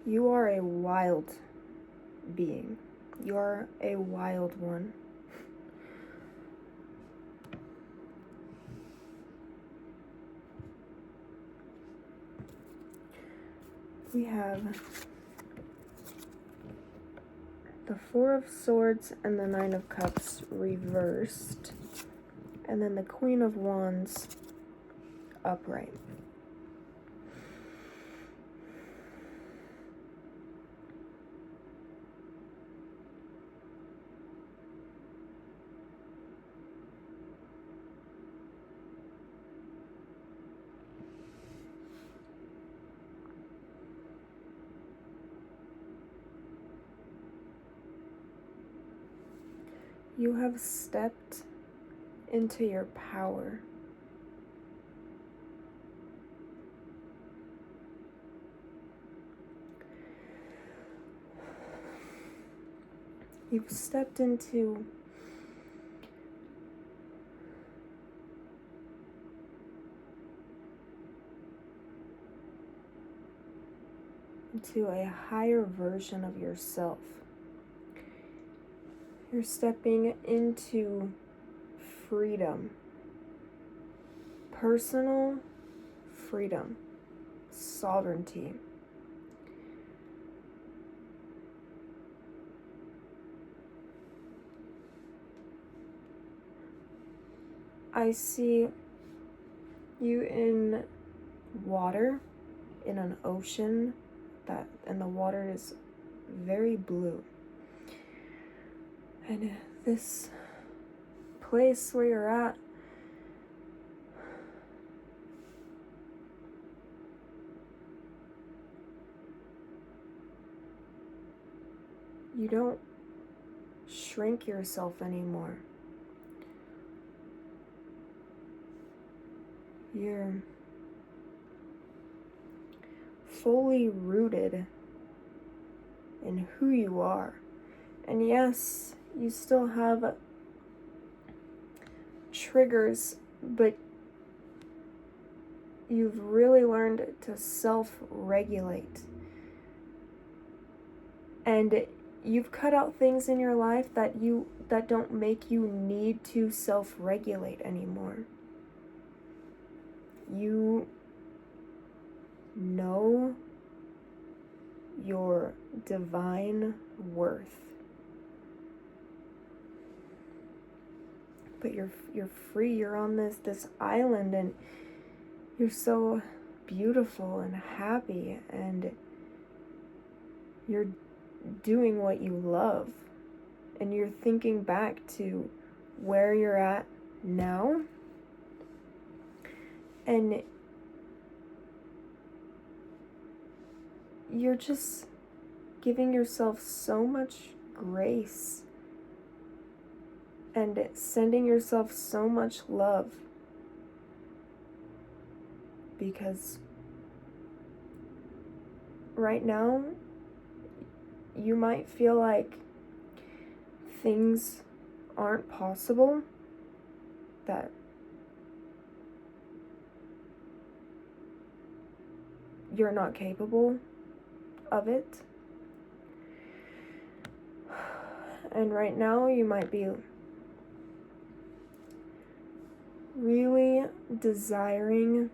You are a wild being. You are a wild one. We have the Four of Swords and the Nine of Cups reversed, and then the Queen of Wands upright. You have stepped into your power. You've stepped into a higher version of yourself. You're stepping into freedom, personal freedom, sovereignty. I see you in water, in an ocean, and the water is very blue. And this place where you're at, you don't shrink yourself anymore. You're fully rooted in who you are. And yes, you still have triggers, but you've really learned to self-regulate. And you've cut out things in your life that don't make you need to self-regulate anymore. You know your divine worth. But you're free. You're on this island, and you're so beautiful and happy, and you're doing what you love, and you're thinking back to where you're at now, and you're just giving yourself so much grace and sending yourself so much love, because right now you might feel like things aren't possible, that you're not capable of it. And right now you might be really desiring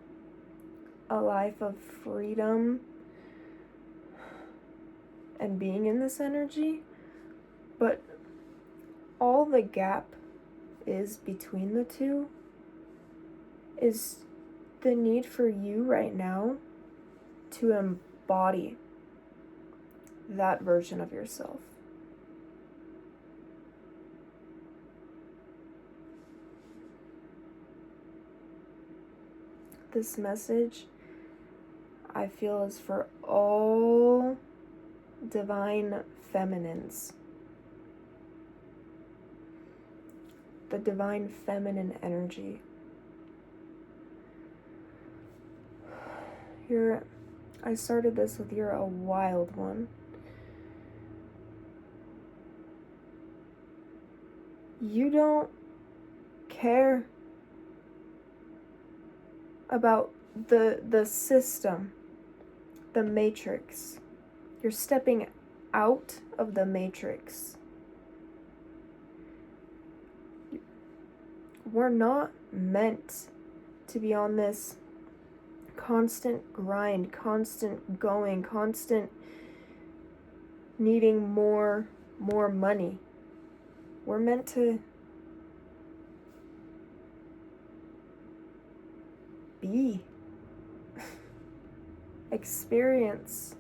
a life of freedom and being in this energy, but all the gap is between the two is the need for you right now to embody that version of yourself. This message, I feel, is for all divine feminines. The divine feminine energy. I started this with you're a wild one. You don't care about the system, the matrix. You're stepping out of the matrix. We're not meant to be on this constant grind, constant going, constant needing more money. We're meant to be, experience.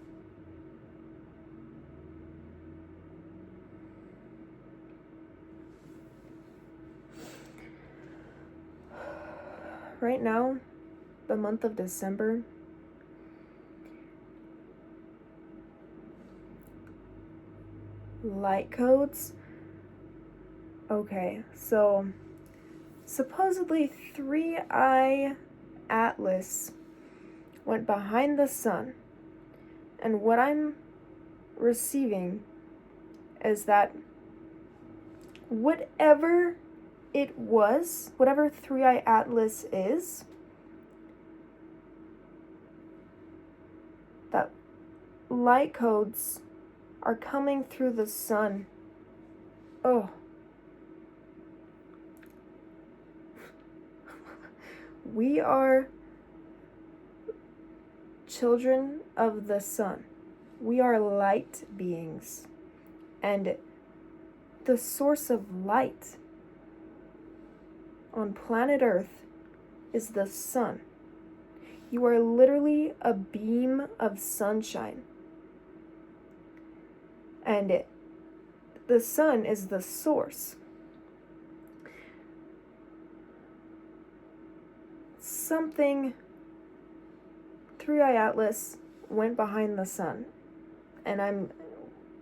Right now, the month of December, light codes. Okay, so supposedly 3i Atlas went behind the sun, and what I'm receiving is that whatever it was, whatever 3i Atlas is, that light codes are coming through the sun. Oh. We are children of the sun. We are light beings. And the source of light on planet Earth is the sun. You are literally a beam of sunshine. And the sun is the source. Something 3i Atlas went behind the sun. And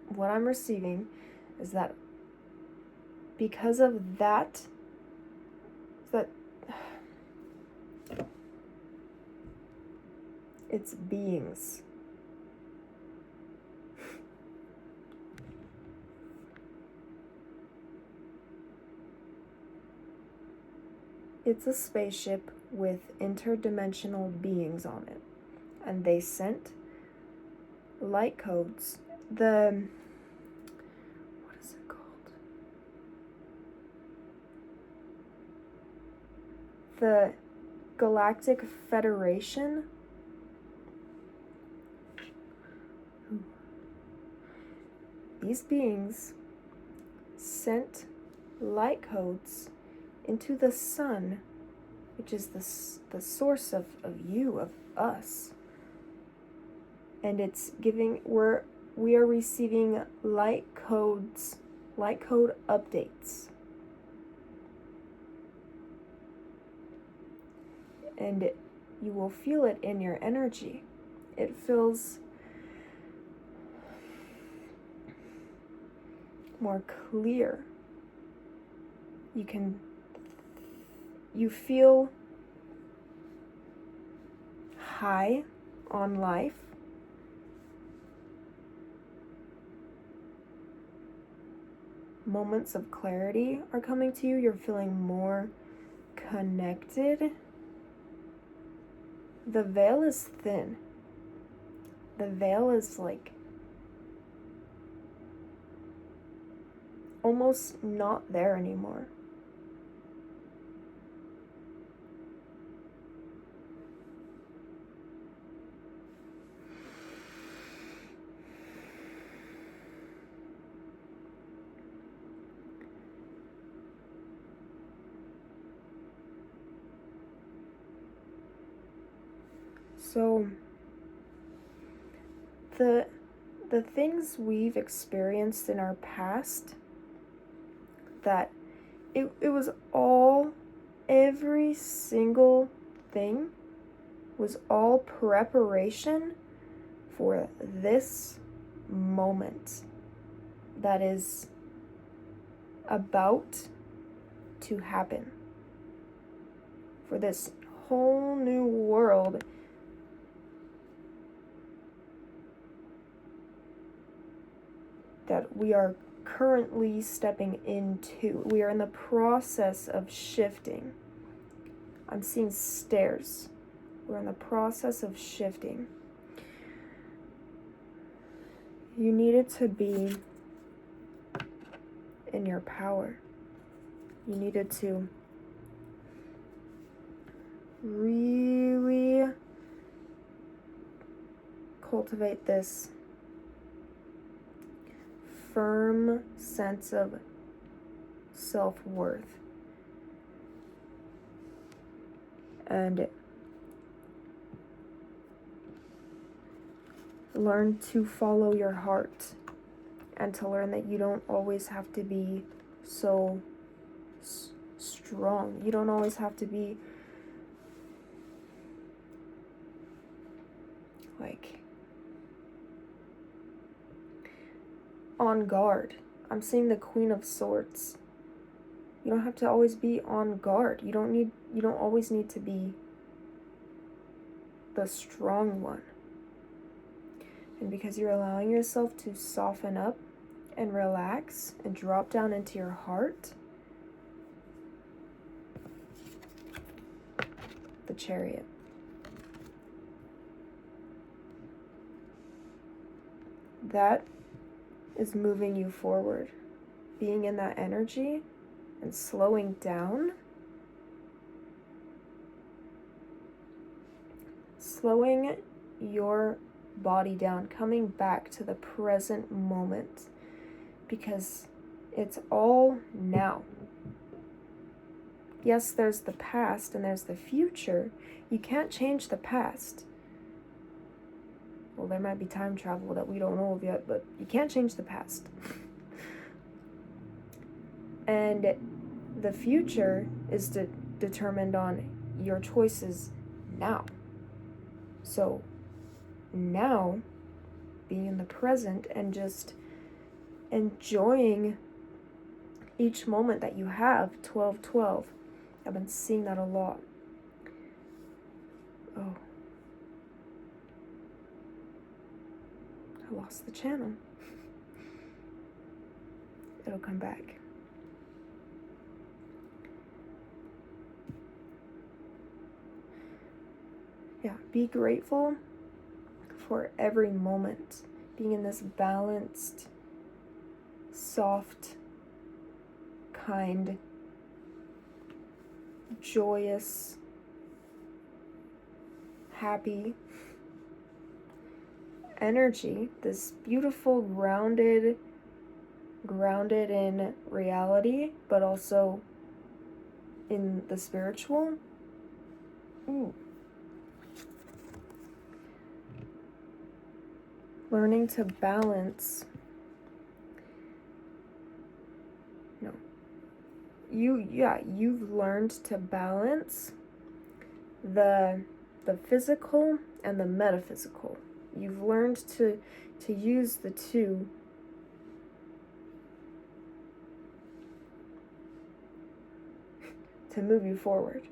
what I'm receiving is that because of that it's beings. It's a spaceship with interdimensional beings on it. And they sent light codes. What is it called? The Galactic Federation. These beings sent light codes into the sun, which is the source of you, of us. And it's giving, we are receiving light code updates. And you will feel it in your energy. It feels more clear. You feel high on life. Moments of clarity are coming to you. You're feeling more connected. The veil is thin. The veil is like almost not there anymore. So the things we've experienced in our past, that it was all, every single thing was all preparation for this moment that is about to happen, for this whole new world that we are currently stepping into. We are in the process of shifting. I'm seeing stairs. We're in the process of shifting. You needed to be in your power. You needed to really cultivate this firm sense of self-worth. And learn to follow your heart, and to learn that you don't always have to be so strong. You don't always have to be like on guard. I'm seeing the Queen of Swords. You don't have to always be on guard. You don't always need to be the strong one. And because you're allowing yourself to soften up and relax and drop down into your heart, the Chariot. That is moving you forward. Being in that energy and slowing down. Slowing your body down, coming back to the present moment, because it's all now. Yes, there's the past and there's the future. You can't change the past. Well, there might be time travel that we don't know of yet, but you can't change the past. And the future is determined on your choices now. So now, being in the present and just enjoying each moment that you have. 12-12. I've been seeing that a lot. Oh. I lost the channel. It'll come back. Yeah, be grateful for every moment. Being in this balanced, soft, kind, joyous, happy energy, this beautiful, grounded in reality, but also in the spiritual. Ooh. Learning to balance. No. You've learned to balance the physical and the metaphysical. You've learned to use the two to move you forward.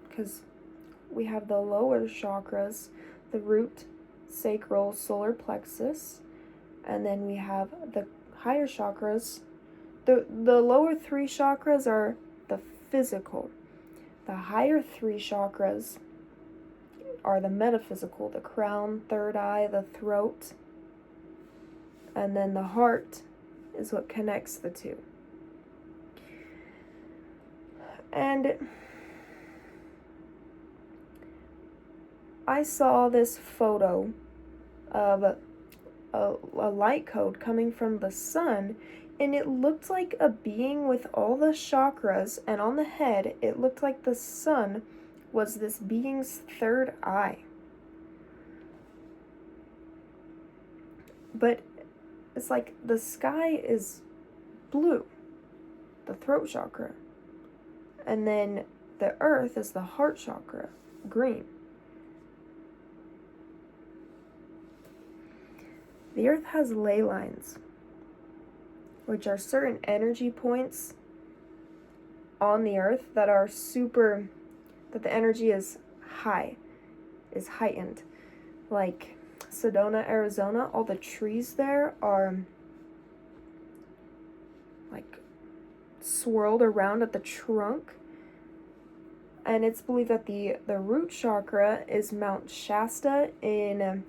Because we have the lower chakras, the root, sacral, solar plexus, and then we have the higher chakras. The lower three chakras are the physical. The higher three chakras are the metaphysical, the crown, third eye, the throat, and then the heart is what connects the two. And I saw this photo of a light code coming from the sun, and it looked like a being with all the chakras, and on the head it looked like the sun was this being's third eye. But it's like the sky is blue, the throat chakra, and then the earth is the heart chakra, green. The earth has ley lines, which are certain energy points on the earth that are that the energy is high, is heightened. Like Sedona, Arizona, all the trees there are like swirled around at the trunk, And it's believed that the root chakra is Mount Shasta in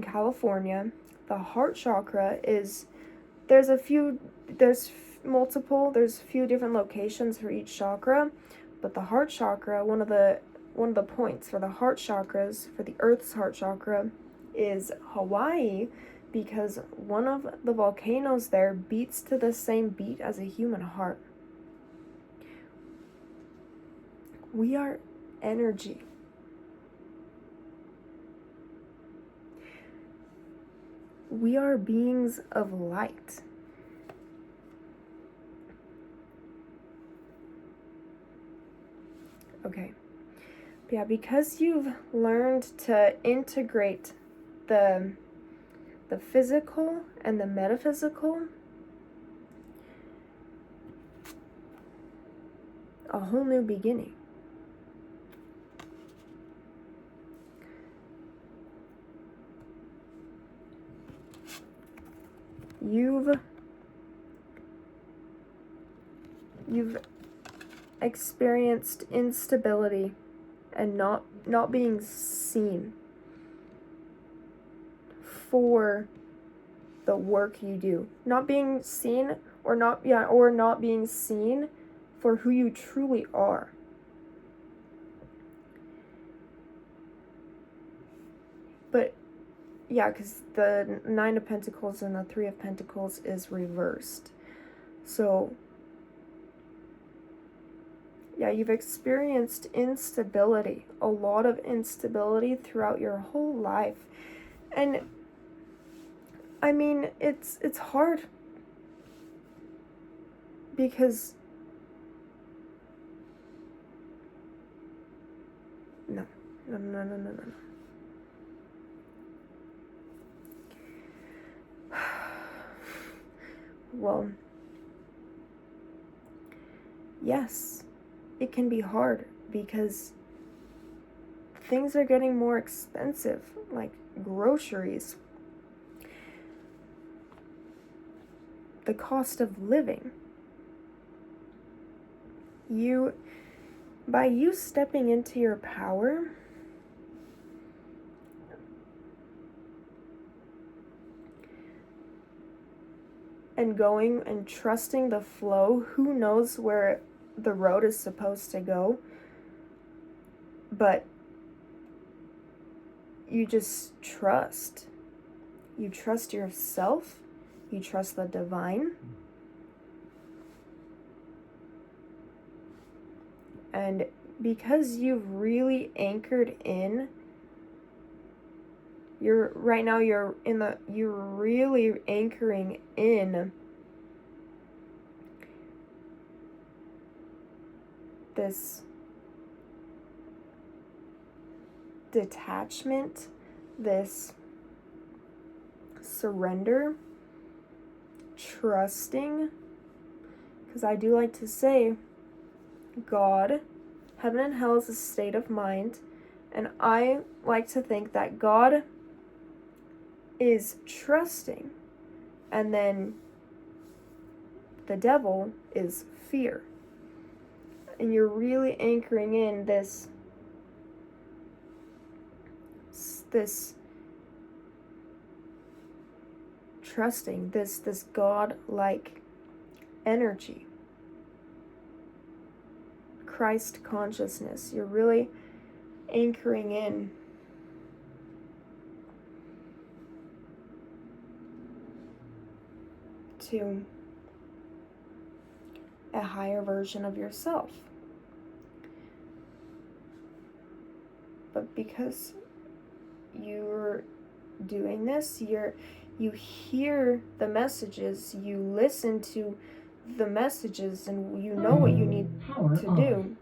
California. The heart chakra is, there's a few different locations for each chakra, but the heart chakra, one of the points for the heart chakras, for the Earth's heart chakra, is Hawaii, because one of the volcanoes there beats to the same beat as a human heart. We are energy. We are beings of light. Okay. Yeah, because you've learned to integrate the physical and the metaphysical, a whole new beginning. You've experienced instability and not being seen for the work you do. Not being seen or not being seen for who you truly are. But yeah, because the 9 of Pentacles and the 3 of Pentacles is reversed. So yeah, you've experienced instability, a lot of instability throughout your whole life. And I mean, it's hard, because no. Well, yes, it can be hard because things are getting more expensive, like groceries, the cost of living. By you stepping into your power, and going and trusting the flow, who knows where the road is supposed to go, but you just trust. You trust yourself, you trust the divine, and because you've really anchored in, you're really anchoring in this detachment, this surrender, trusting, because I do like to say, God, heaven and hell is a state of mind, and I like to think that God is trusting, and then the devil is fear. And you're really anchoring in this trusting, this God-like energy, Christ consciousness. You're really anchoring in to a higher version of yourself. But because you're doing this, you hear the messages, you listen to the messages, and you know what you need to do.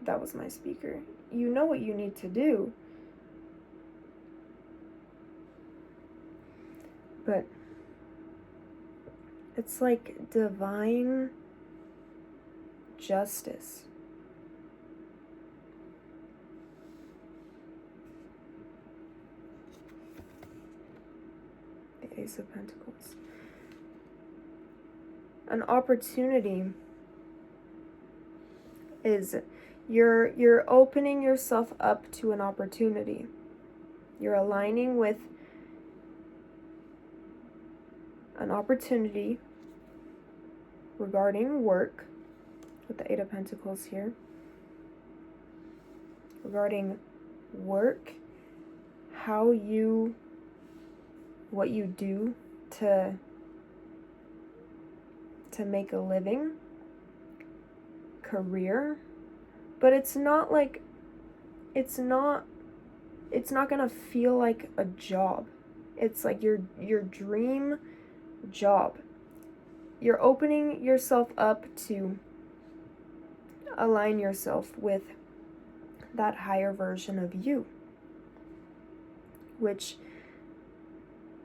That was my speaker. You know what you need to do. But it's like divine justice. The Ace of Pentacles. An opportunity is you're opening yourself up to an opportunity. You're aligning with an opportunity regarding work, with the Eight of Pentacles here. Regarding work, what you do to make a living, career, but it's not gonna feel like a job. It's like your dream job. You're opening yourself up to align yourself with that higher version of you, which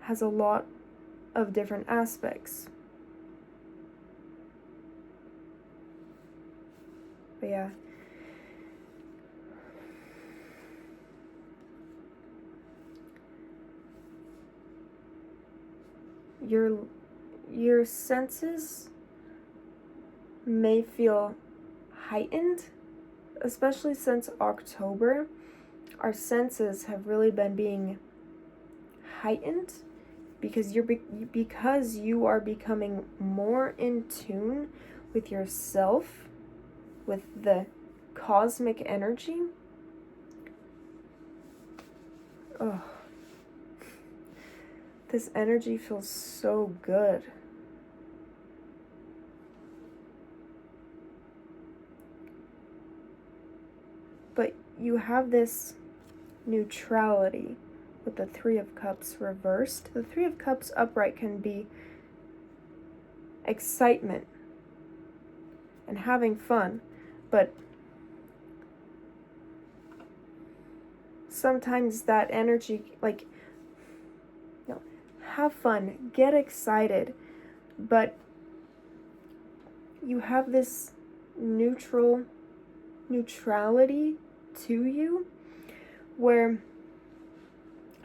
has a lot of different aspects. But yeah. Your senses may feel heightened, especially since October. Our senses have really been being heightened because you are becoming more in tune with yourself, with the cosmic energy. Oh, this energy feels so good. But you have this neutrality with the Three of Cups reversed. The Three of Cups upright can be excitement and having fun, but sometimes that energy, like, have fun, get excited, but you have this neutrality to you, where,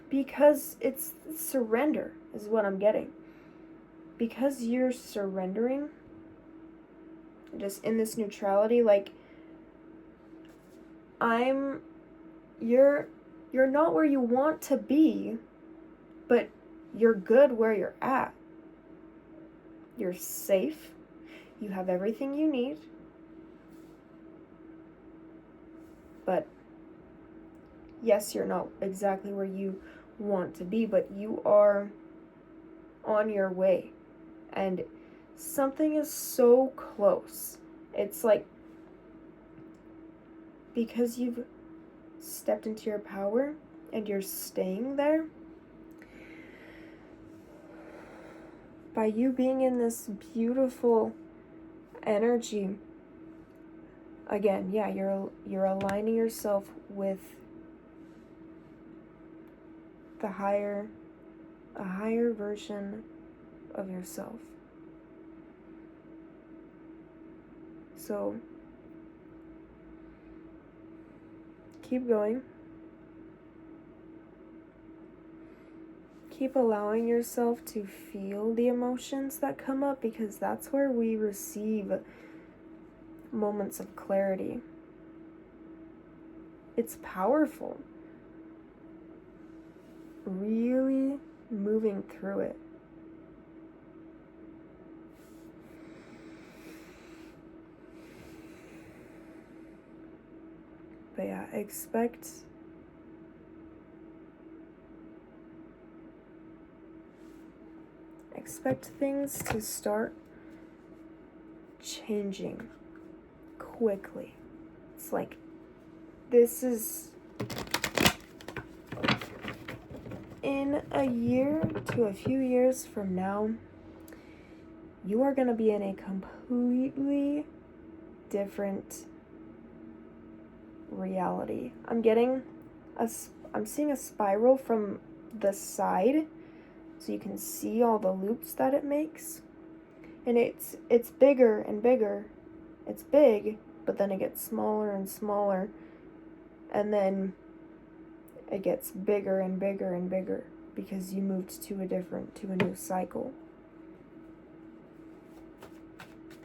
because it's surrender is what I'm getting, because you're surrendering just in this neutrality, like, you're not where you want to be, but you're good where you're at. You're safe. You have everything you need. But yes, you're not exactly where you want to be, but you are on your way. And something is so close. It's like, because you've stepped into your power and you're staying there, by you being in this beautiful energy, again, yeah, you're aligning yourself with a higher version of yourself. So keep going. Keep allowing yourself to feel the emotions that come up, because that's where we receive moments of clarity. It's powerful. Really moving through it. But yeah, expect things to start changing quickly. It's like, this is in a year to a few years from now, you are going to be in a completely different reality. I'm seeing a spiral from the side, so you can see all the loops that it makes. And it's bigger and bigger. It's big, but then it gets smaller and smaller. And then it gets bigger and bigger and bigger, because you moved to a new cycle.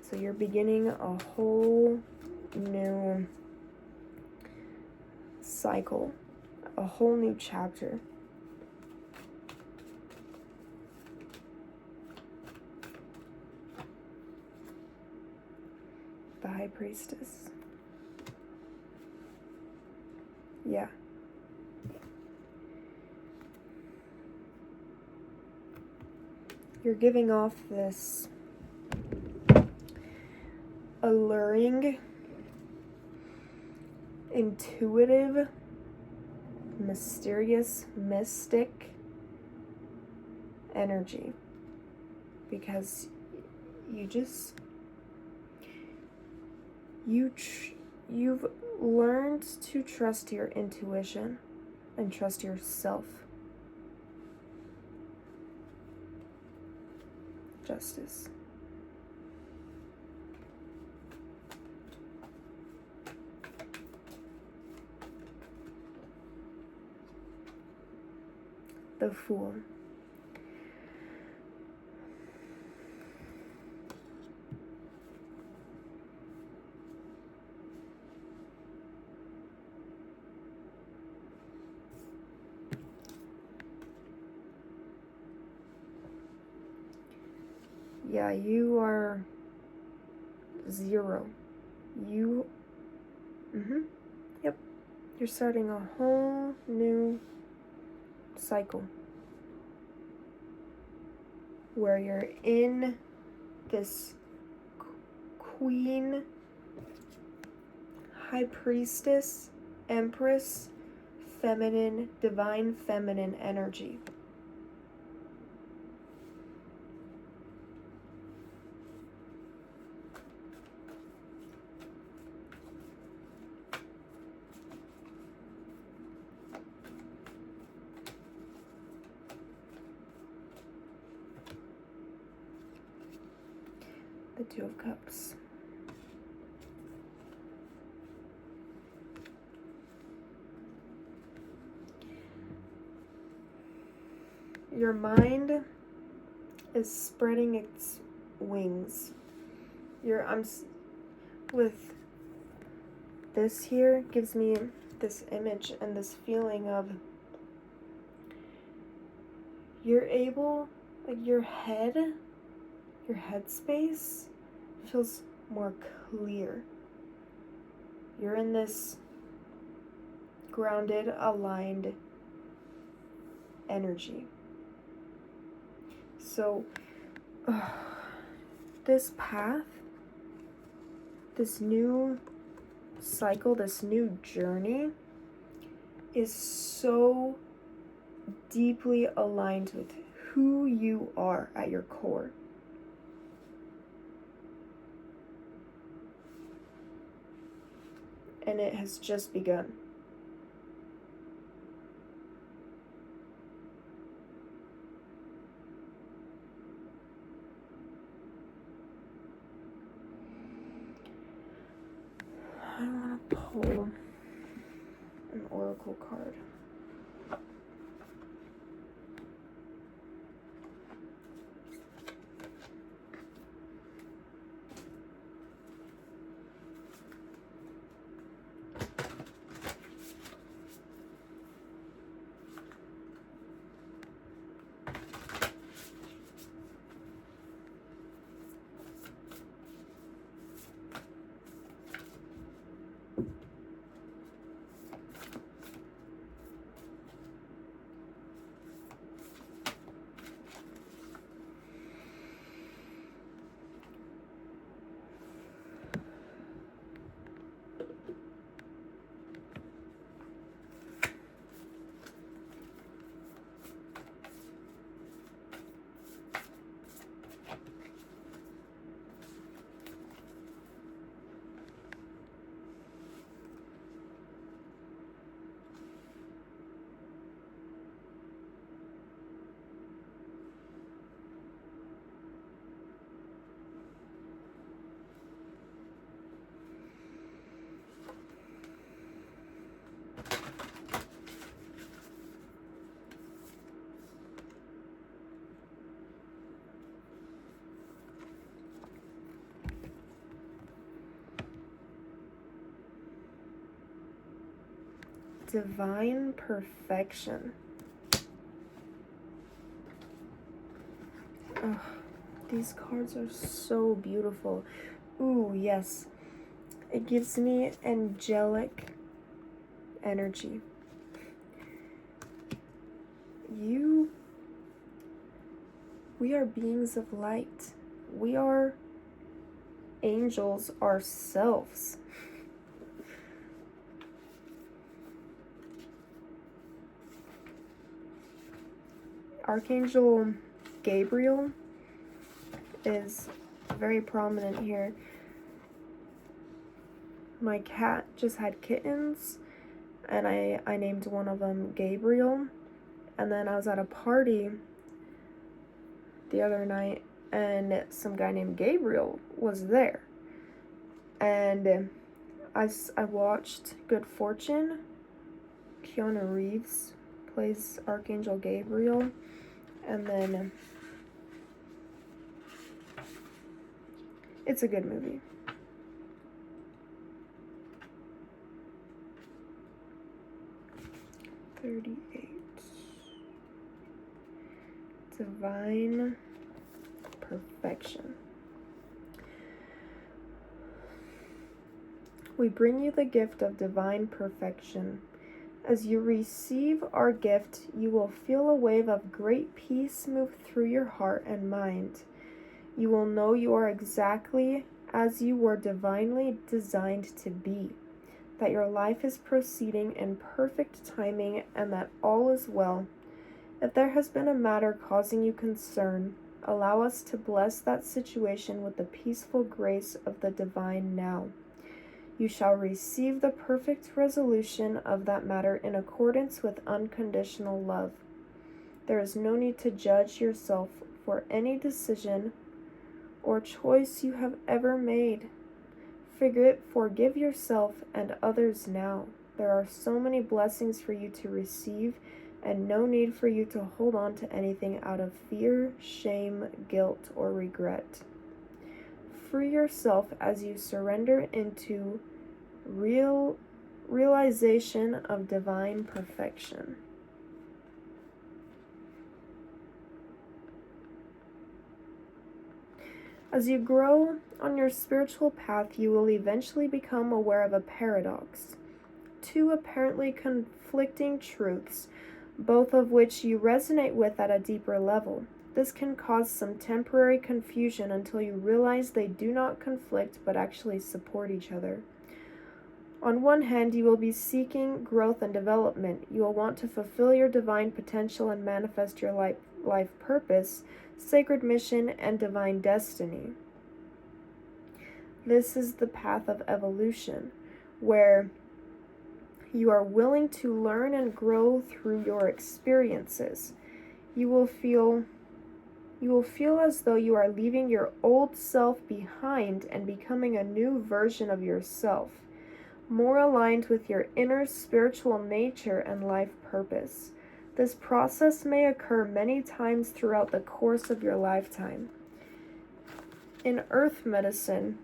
So you're beginning a whole new cycle, a whole new chapter. The High Priestess. Yeah. You're giving off this alluring, intuitive, mysterious, mystic energy, because you've learned to trust your intuition and trust yourself. Justice. The Fool. Yeah, you are 0. Yep. You're starting a whole new cycle where you're in this queen, high priestess, empress, feminine, divine feminine energy. The Two of Cups. Your mind is spreading its wings. With this here gives me this image and this feeling of you're able, like your headspace feels more clear. You're in this grounded, aligned energy. So, this path, this new cycle, this new journey is so deeply aligned with who you are at your core. And it has just begun. I want to pull an oracle card. Divine perfection. Oh, these cards are so beautiful. Ooh, yes. It gives me angelic energy. We are beings of light. We are angels ourselves. Archangel Gabriel is very prominent here. My cat just had kittens, and I named one of them Gabriel. And then I was at a party the other night, and some guy named Gabriel was there. And I watched Good Fortune. Keanu Reeves plays Archangel Gabriel. And then it's a good movie. Divine perfection. We bring you the gift of divine perfection. As you receive our gift, you will feel a wave of great peace move through your heart and mind. You will know you are exactly as you were divinely designed to be, that your life is proceeding in perfect timing, and that all is well. If there has been a matter causing you concern, allow us to bless that situation with the peaceful grace of the divine now. You shall receive the perfect resolution of that matter in accordance with unconditional love. There is no need to judge yourself for any decision or choice you have ever made. Forgive yourself and others now. There are so many blessings for you to receive, and no need for you to hold on to anything out of fear, shame, guilt, or regret. Free yourself as you surrender into realization of divine perfection. As you grow on your spiritual path, you will eventually become aware of a paradox. Two apparently conflicting truths, both of which you resonate with at a deeper level. This can cause some temporary confusion until you realize they do not conflict but actually support each other. On one hand, you will be seeking growth and development. You will want to fulfill your divine potential and manifest your life purpose, sacred mission, and divine destiny. This is the path of evolution, where you are willing to learn and grow through your experiences. You will feel as though you are leaving your old self behind and becoming a new version of yourself, more aligned with your inner spiritual nature and life purpose. This process may occur many times throughout the course of your lifetime. In earth medicine,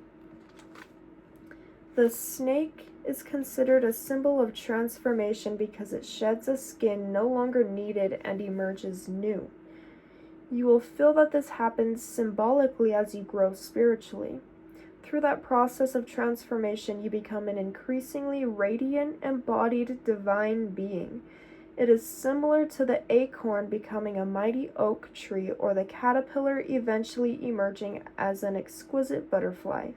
the snake is considered a symbol of transformation because it sheds a skin no longer needed and emerges new. You will feel that this happens symbolically as you grow spiritually. Through that process of transformation, you become an increasingly radiant, embodied divine being. It is similar to the acorn becoming a mighty oak tree, or the caterpillar eventually emerging as an exquisite butterfly.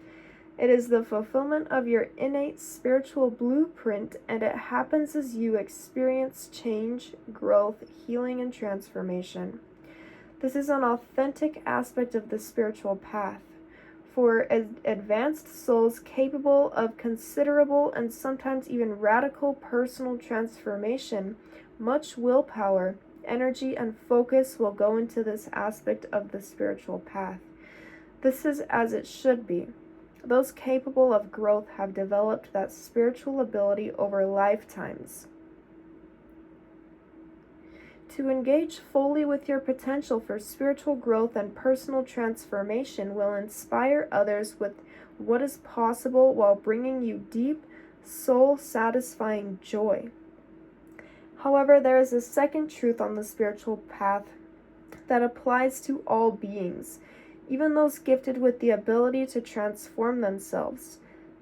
It is the fulfillment of your innate spiritual blueprint, and it happens as you experience change, growth, healing, and transformation. This is an authentic aspect of the spiritual path. For advanced souls capable of considerable and sometimes even radical personal transformation, much willpower, energy, and focus will go into this aspect of the spiritual path. This is as it should be. Those capable of growth have developed that spiritual ability over lifetimes. To engage fully with your potential for spiritual growth and personal transformation will inspire others with what is possible while bringing you deep, soul-satisfying joy. However, there is a second truth on the spiritual path that applies to all beings, even those gifted with the ability to transform themselves.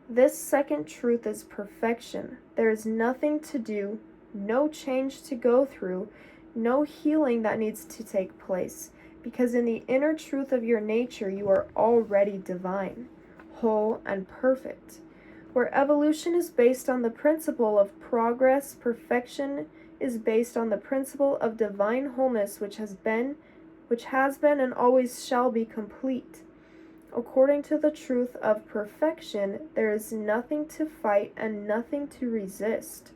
This second truth is perfection. There is nothing to do, no change to go through, no healing that needs to take place, because in the inner truth of your nature, you are already divine, whole, and perfect. Where evolution is based on the principle of progress, perfection is based on the principle of divine wholeness, which has been and always shall be complete. According to the truth of perfection, there is nothing to fight and nothing to resist.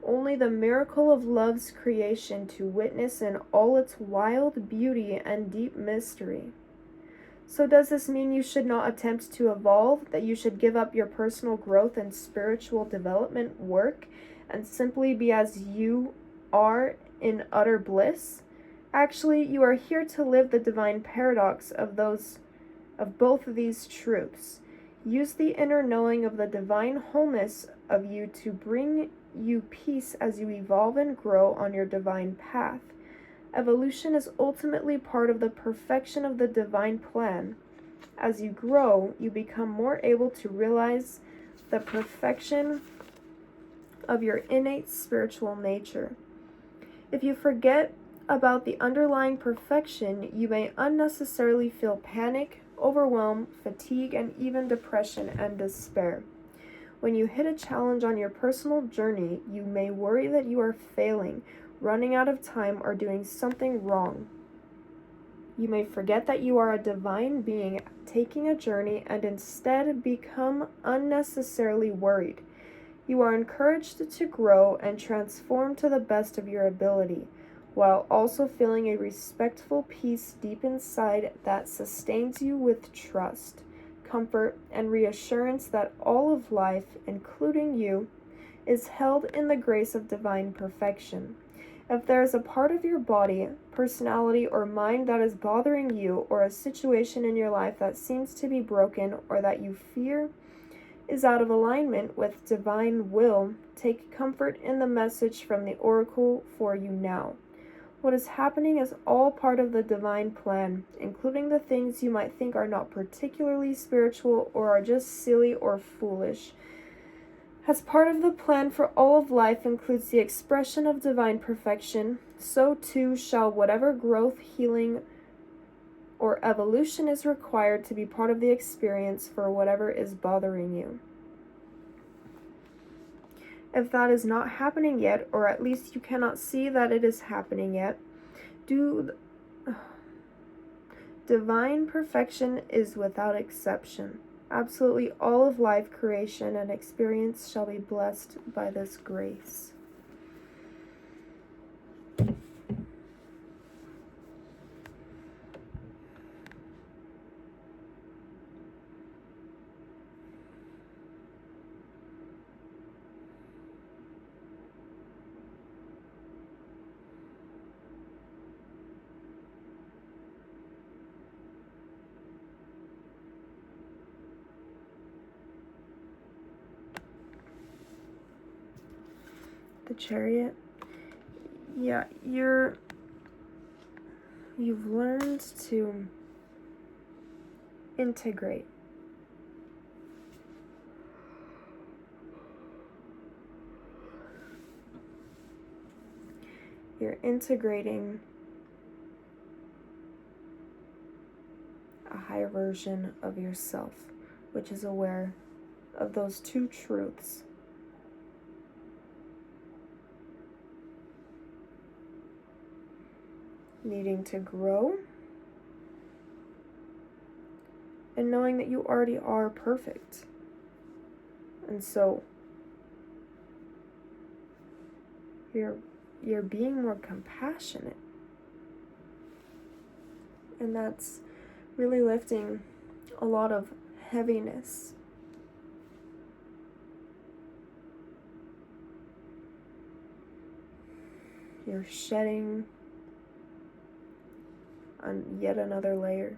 Only the miracle of love's creation to witness in all its wild beauty and deep mystery. So does this mean you should not attempt to evolve, that you should give up your personal growth and spiritual development work and simply be as you are in utter bliss? Actually, you are here to live the divine paradox of both of these truths. Use the inner knowing of the divine wholeness of you to bring you peace as you evolve and grow on your divine path. Evolution is ultimately part of the perfection of the divine plan. As you grow, you become more able to realize the perfection of your innate spiritual nature. If you forget about the underlying perfection, you may unnecessarily feel panic, overwhelm, fatigue, and even depression and despair. When you hit a challenge on your personal journey, you may worry that you are failing, running out of time, or doing something wrong. You may forget that you are a divine being taking a journey and instead become unnecessarily worried. You are encouraged to grow and transform to the best of your ability, while also feeling a respectful peace deep inside that sustains you with trust, comfort, and reassurance that all of life, including you, is held in the grace of divine perfection. If there is a part of your body, personality, or mind that is bothering you, or a situation in your life that seems to be broken or that you fear is out of alignment with divine will, take comfort in the message from the oracle for you now. What is happening is all part of the divine plan, including the things you might think are not particularly spiritual or are just silly or foolish. As part of the plan for all of life includes the expression of divine perfection, so too shall whatever growth, healing, or evolution is required to be part of the experience for whatever is bothering you. If that is not happening yet, or at least you cannot see that it is happening yet, divine perfection is without exception. Absolutely all of life, creation, and experience shall be blessed by this grace. The Chariot. Yeah, you've learned to integrate. You're integrating a higher version of yourself, which is aware of those two truths. Needing to grow and knowing that you already are perfect. And so you're being more compassionate. And that's really lifting a lot of heaviness. You're shedding on yet another layer.